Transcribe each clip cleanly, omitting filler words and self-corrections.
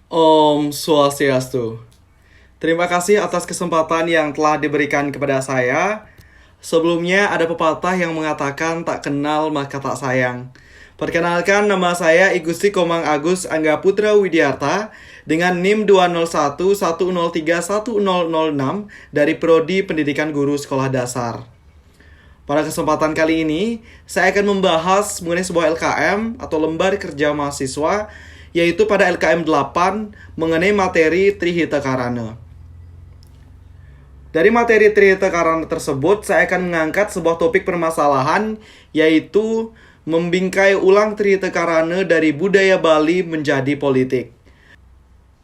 Om Swastiastu. Terima kasih atas kesempatan yang telah diberikan kepada saya. Sebelumnya ada pepatah yang mengatakan tak kenal maka tak sayang. Perkenalkan, nama saya Igusti Komang Agus Angga Putra Widiarta dengan NIM 201103106 dari Prodi Pendidikan Guru Sekolah Dasar. Pada kesempatan kali ini, saya akan membahas mengenai sebuah LKM atau Lembar Kerja Mahasiswa, yaitu pada LKM 8 mengenai materi Trihita Karana. Dari materi Trihita Karana tersebut, saya akan mengangkat sebuah topik permasalahan, yaitu membingkai ulang Trihita Karana dari budaya Bali menjadi politik.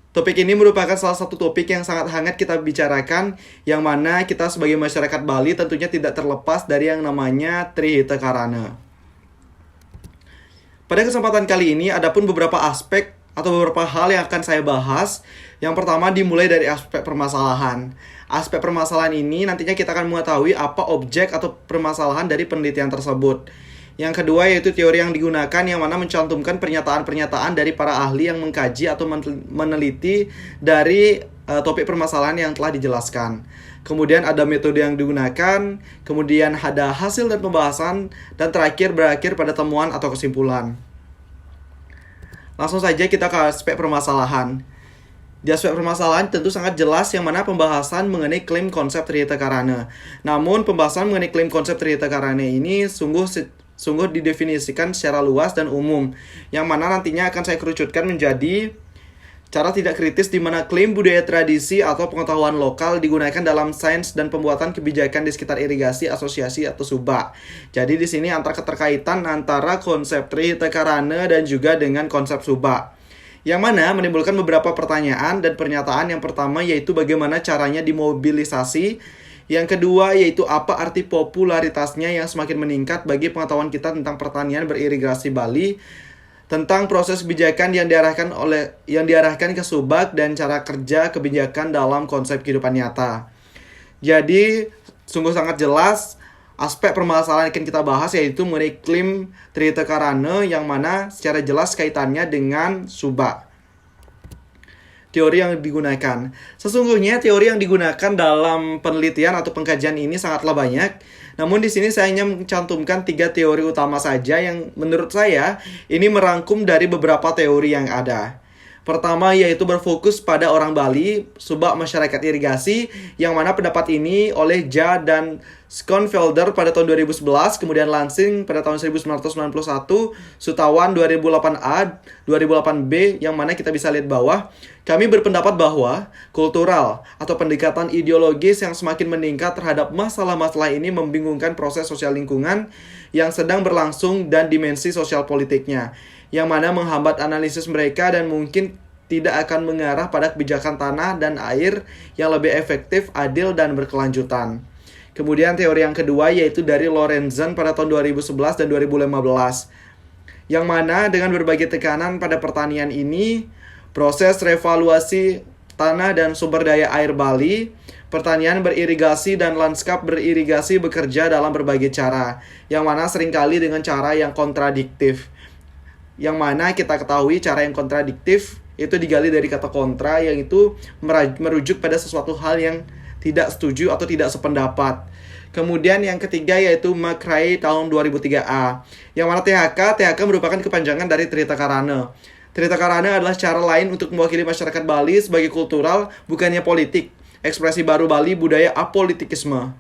Topik ini merupakan salah satu topik yang sangat hangat kita bicarakan, yang mana kita sebagai masyarakat Bali tentunya tidak terlepas dari yang namanya Trihita Karana. Pada kesempatan kali ini, ada pun beberapa aspek atau beberapa hal yang akan saya bahas. Yang pertama dimulai dari aspek permasalahan. Aspek permasalahan ini nantinya kita akan mengetahui apa objek atau permasalahan dari penelitian tersebut. Yang kedua yaitu teori yang digunakan, yang mana mencantumkan pernyataan-pernyataan dari para ahli yang mengkaji atau meneliti dari topik permasalahan yang telah dijelaskan. Kemudian ada metode yang digunakan, kemudian ada hasil dan pembahasan, dan terakhir berakhir pada temuan atau kesimpulan. Langsung saja kita ke aspek permasalahan. Di aspek permasalahan tentu sangat jelas yang mana pembahasan mengenai klaim konsep Trihita Karana. Namun pembahasan mengenai klaim konsep Trihita Karana ini sungguh didefinisikan secara luas dan umum, yang mana nantinya akan saya kerucutkan menjadi cara tidak kritis, di mana klaim budaya tradisi atau pengetahuan lokal digunakan dalam sains dan pembuatan kebijakan di sekitar irigasi, asosiasi, atau subak. Jadi di sini antara keterkaitan antara konsep Trihita Karana dan juga dengan konsep subak, yang mana menimbulkan beberapa pertanyaan dan pernyataan. Yang pertama yaitu bagaimana caranya dimobilisasi. Yang kedua yaitu apa arti popularitasnya yang semakin meningkat bagi pengetahuan kita tentang pertanian beririgasi Bali, tentang proses kebijakan yang diarahkan ke subak, dan cara kerja kebijakan dalam konsep kehidupan nyata. Jadi sungguh sangat jelas aspek permasalahan yang akan kita bahas yaitu mengenai klaim Trihita Karana, yang mana secara jelas kaitannya dengan subak. Teori yang digunakan. Sesungguhnya teori yang digunakan dalam penelitian atau pengkajian ini sangatlah banyak. Namun di sini saya hanya mencantumkan 3 teori utama saja yang menurut saya ini merangkum dari beberapa teori yang ada. Pertama yaitu berfokus pada orang Bali, subak masyarakat irigasi, yang mana pendapat ini oleh Ja dan Schoenfelder pada tahun 2011, kemudian Lansing pada tahun 1991, Sutawan 2008A, 2008B, yang mana kita bisa lihat bahwa kami berpendapat bahwa kultural atau pendekatan ideologis yang semakin meningkat terhadap masalah-masalah ini membingungkan proses sosial lingkungan yang sedang berlangsung dan dimensi sosial politiknya, yang mana menghambat analisis mereka dan mungkin tidak akan mengarah pada kebijakan tanah dan air yang lebih efektif, adil, dan berkelanjutan. Kemudian teori yang kedua yaitu dari Lorenzen pada tahun 2011 dan 2015, yang mana dengan berbagai tekanan pada pertanian ini, proses revaluasi tanah dan sumber daya air Bali, pertanian beririgasi dan lanskap beririgasi bekerja dalam berbagai cara, yang mana seringkali dengan cara yang kontradiktif. Yang mana kita ketahui cara yang kontradiktif itu digali dari kata kontra, yang itu merujuk pada sesuatu hal yang tidak setuju atau tidak sependapat. Kemudian yang ketiga yaitu McRae tahun 2003A, yang mana THK merupakan kepanjangan dari Trihita Karana. Trihita Karana adalah cara lain untuk mewakili masyarakat Bali sebagai kultural, bukannya politik. Ekspresi baru Bali, budaya apolitikisme.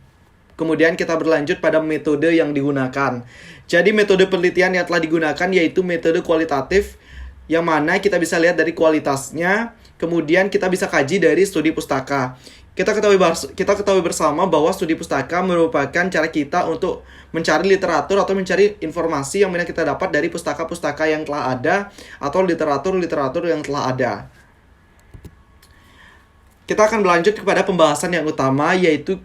Kemudian kita berlanjut pada metode yang digunakan. Jadi metode penelitian yang telah digunakan yaitu metode kualitatif, yang mana kita bisa lihat dari kualitasnya, kemudian kita bisa kaji dari studi pustaka. Kita ketahui bersama bahwa studi pustaka merupakan cara kita untuk mencari literatur atau mencari informasi yang mana kita dapat dari pustaka-pustaka yang telah ada atau literatur-literatur yang telah ada. Kita akan berlanjut kepada pembahasan yang utama, yaitu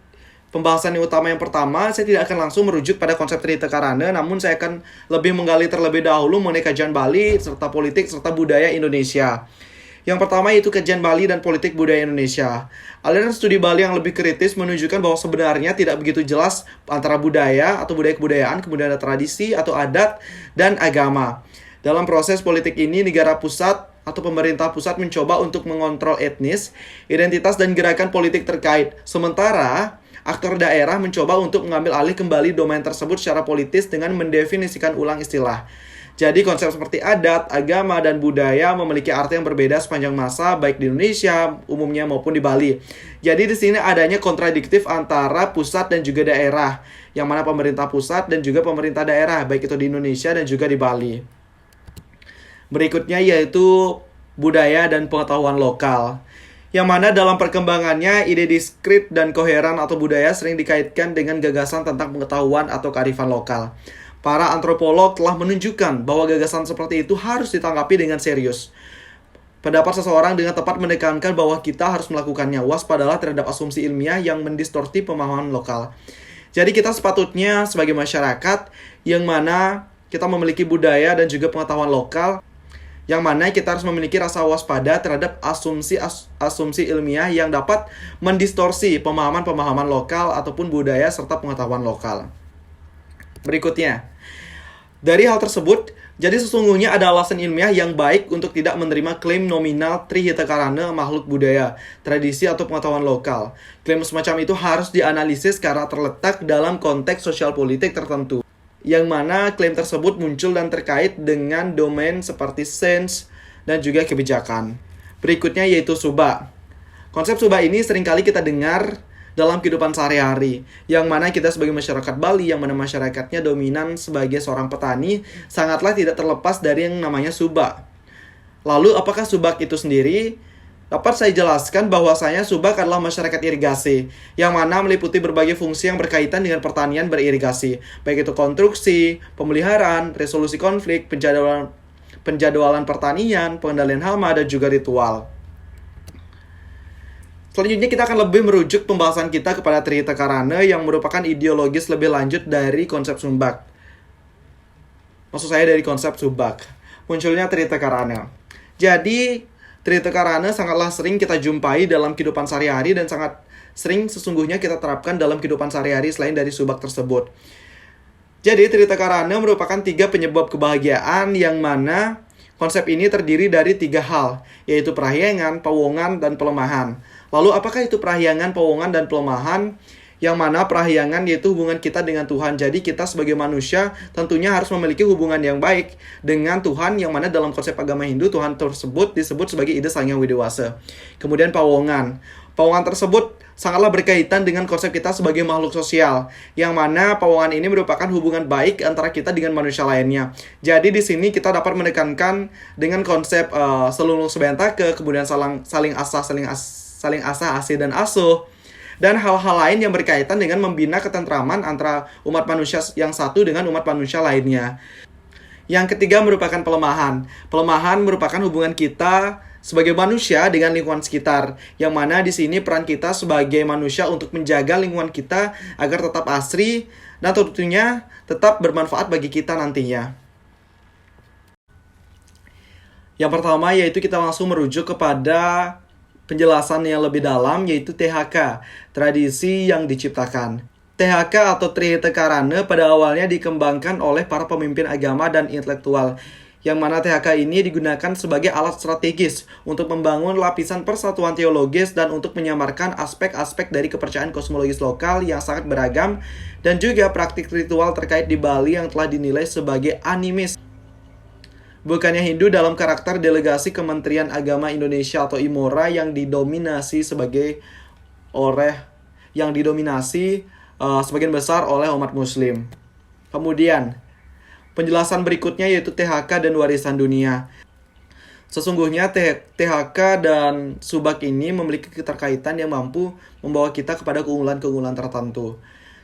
pembahasan yang utama yang pertama. Saya tidak akan langsung merujuk pada konsep Trihita Karana, namun saya akan lebih menggali terlebih dahulu mengenai kajian Bali, serta politik, serta budaya Indonesia. Yang pertama yaitu kajian Bali dan politik budaya Indonesia. Aliran studi Bali yang lebih kritis menunjukkan bahwa sebenarnya tidak begitu jelas antara budaya atau budaya kebudayaan, kemudian ada tradisi atau adat, dan agama. Dalam proses politik ini, negara pusat atau atau pemerintah pusat mencoba untuk mengontrol etnis, identitas, dan gerakan politik terkait. Sementara aktor daerah mencoba untuk mengambil alih kembali domain tersebut secara politis dengan mendefinisikan ulang istilah. Jadi konsep seperti adat, agama, dan budaya memiliki arti yang berbeda sepanjang masa, baik di Indonesia umumnya maupun di Bali. Jadi di sini adanya kontradiktif antara pusat dan juga daerah, yang mana pemerintah pusat dan juga pemerintah daerah, baik itu di Indonesia dan juga di Bali. Berikutnya yaitu budaya dan pengetahuan lokal, yang mana dalam perkembangannya ide diskrit dan koheren atau budaya sering dikaitkan dengan gagasan tentang pengetahuan atau kearifan lokal. Para antropolog telah menunjukkan bahwa gagasan seperti itu harus ditanggapi dengan serius. Pendapat seseorang dengan tepat menekankan bahwa kita harus melakukannya. Waspadalah terhadap asumsi ilmiah yang mendistorsi pemahaman lokal. Jadi kita sepatutnya sebagai masyarakat yang mana kita memiliki budaya dan juga pengetahuan lokal, yang mana kita harus memiliki rasa waspada terhadap asumsi ilmiah yang dapat mendistorsi pemahaman-pemahaman lokal ataupun budaya serta pengetahuan lokal. Berikutnya, dari hal tersebut, jadi sesungguhnya ada alasan ilmiah yang baik untuk tidak menerima klaim nominal Trihita makhluk budaya, tradisi atau pengetahuan lokal. Klaim semacam itu harus dianalisis karena terletak dalam konteks sosial politik tertentu, yang mana klaim tersebut muncul dan terkait dengan domain seperti sains dan juga kebijakan. Berikutnya yaitu subak. Konsep subak ini seringkali kita dengar dalam kehidupan sehari-hari, yang mana kita sebagai masyarakat Bali, yang mana masyarakatnya dominan sebagai seorang petani, sangatlah tidak terlepas dari yang namanya subak. Lalu apakah subak itu sendiri? Dapat saya jelaskan bahwasanya subak adalah masyarakat irigasi, yang mana meliputi berbagai fungsi yang berkaitan dengan pertanian beririgasi, baik itu konstruksi, pemeliharaan, resolusi konflik, penjadwalan pertanian, pengendalian hama, dan juga ritual. Selanjutnya kita akan lebih merujuk pembahasan kita kepada Trihita Karana yang merupakan ideologis lebih lanjut dari konsep subak. Maksud saya dari konsep subak. Munculnya Trihita Karana. Jadi, Trihita Karana sangatlah sering kita jumpai dalam kehidupan sehari-hari dan sangat sering sesungguhnya kita terapkan dalam kehidupan sehari-hari selain dari subak tersebut. Jadi, Trihita Karana merupakan 3 penyebab kebahagiaan yang mana konsep ini terdiri dari 3 hal, yaitu perahyangan, pawongan, dan pelemahan. Lalu apakah itu perahyangan, pawongan, dan pelemahan? Yang mana perahyangan yaitu hubungan kita dengan Tuhan. Jadi kita sebagai manusia tentunya harus memiliki hubungan yang baik dengan Tuhan, yang mana dalam konsep agama Hindu Tuhan tersebut disebut sebagai Ida Sang Hyang Widewasa. Kemudian pawongan. Pawongan tersebut sangatlah berkaitan dengan konsep kita sebagai makhluk sosial, yang mana pawongan ini merupakan hubungan baik antara kita dengan manusia lainnya. Jadi di sini kita dapat menekankan dengan konsep selulung sebentake, kemudian saling asah, asih, dan asuh, dan hal-hal lain yang berkaitan dengan membina ketentraman antara umat manusia yang satu dengan umat manusia lainnya. Yang ketiga merupakan pelemahan. Pelemahan merupakan hubungan kita sebagai manusia dengan lingkungan sekitar, yang mana di sini peran kita sebagai manusia untuk menjaga lingkungan kita agar tetap asri dan tentunya tetap bermanfaat bagi kita nantinya. Yang pertama yaitu kita langsung merujuk kepada penjelasan yang lebih dalam, yaitu THK, tradisi yang diciptakan. THK atau Trihita Karana pada awalnya dikembangkan oleh para pemimpin agama dan intelektual, yang mana THK ini digunakan sebagai alat strategis untuk membangun lapisan persatuan teologis dan untuk menyamarkan aspek-aspek dari kepercayaan kosmologis lokal yang sangat beragam, dan juga praktik ritual terkait di Bali yang telah dinilai sebagai animis. Bukannya Hindu dalam karakter delegasi Kementerian Agama Indonesia atau IMORA yang didominasi sebagian besar oleh umat Muslim. Kemudian, penjelasan berikutnya yaitu THK dan warisan dunia. Sesungguhnya THK dan subak ini memiliki keterkaitan yang mampu membawa kita kepada keunggulan-keunggulan tertentu.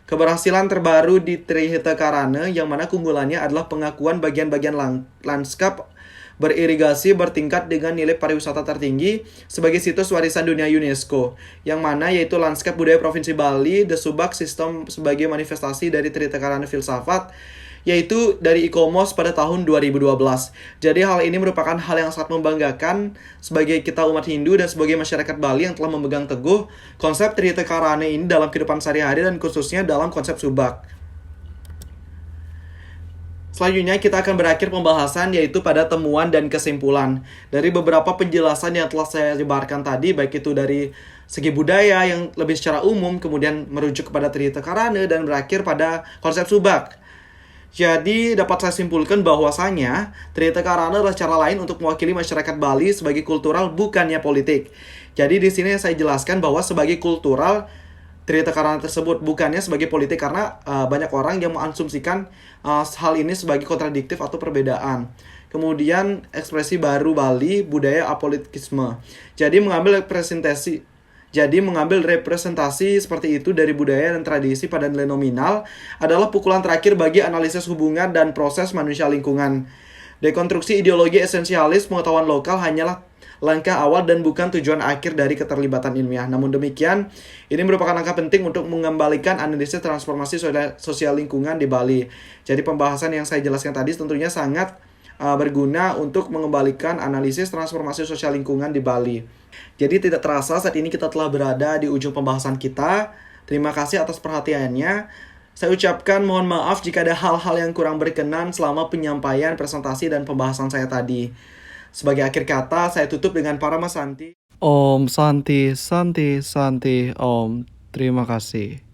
Keberhasilan terbaru di Trihita Karana yang mana keunggulannya adalah pengakuan bagian-bagian lanskap beririgasi bertingkat dengan nilai pariwisata tertinggi sebagai situs warisan dunia UNESCO, yang mana yaitu lanskap budaya Provinsi Bali, The Subak System sebagai manifestasi dari Trihita Karana filsafat, yaitu dari ICOMOS pada tahun 2012. Jadi hal ini merupakan hal yang sangat membanggakan sebagai kita umat Hindu dan sebagai masyarakat Bali yang telah memegang teguh konsep Trihita Karana ini dalam kehidupan sehari-hari dan khususnya dalam konsep subak. Selanjutnya kita akan berakhir pembahasan yaitu pada temuan dan kesimpulan. Dari beberapa penjelasan yang telah saya jebarkan tadi, baik itu dari segi budaya yang lebih secara umum, kemudian merujuk kepada Trihita Karana, dan berakhir pada konsep subak. Jadi dapat saya simpulkan bahwasanya Trihita Karana adalah cara lain untuk mewakili masyarakat Bali sebagai kultural, bukannya politik. Jadi di sini saya jelaskan bahwa sebagai kultural Trihita Karana tersebut, bukannya sebagai politik, karena banyak orang yang mengasumsikan hal ini sebagai kontradiktif atau perbedaan. Kemudian ekspresi baru Bali, budaya apolitikisme. Jadi mengambil representasi seperti itu dari budaya dan tradisi pada nilai nominal adalah pukulan terakhir bagi analisis hubungan dan proses manusia lingkungan. Dekonstruksi ideologi esensialis pengetahuan lokal hanyalah langkah awal dan bukan tujuan akhir dari keterlibatan ilmiah. Namun demikian, ini merupakan langkah penting untuk mengembalikan analisis transformasi sosial lingkungan di Bali. Jadi pembahasan yang saya jelaskan tadi tentunya sangat berguna untuk mengembalikan analisis transformasi sosial lingkungan di Bali. Jadi tidak terasa saat ini kita telah berada di ujung pembahasan kita. Terima kasih atas perhatiannya. Saya ucapkan mohon maaf jika ada hal-hal yang kurang berkenan selama penyampaian presentasi dan pembahasan saya tadi. Sebagai akhir kata, saya tutup dengan Parama Santi. Om Santi, Santi, Santi, Om. Terima kasih.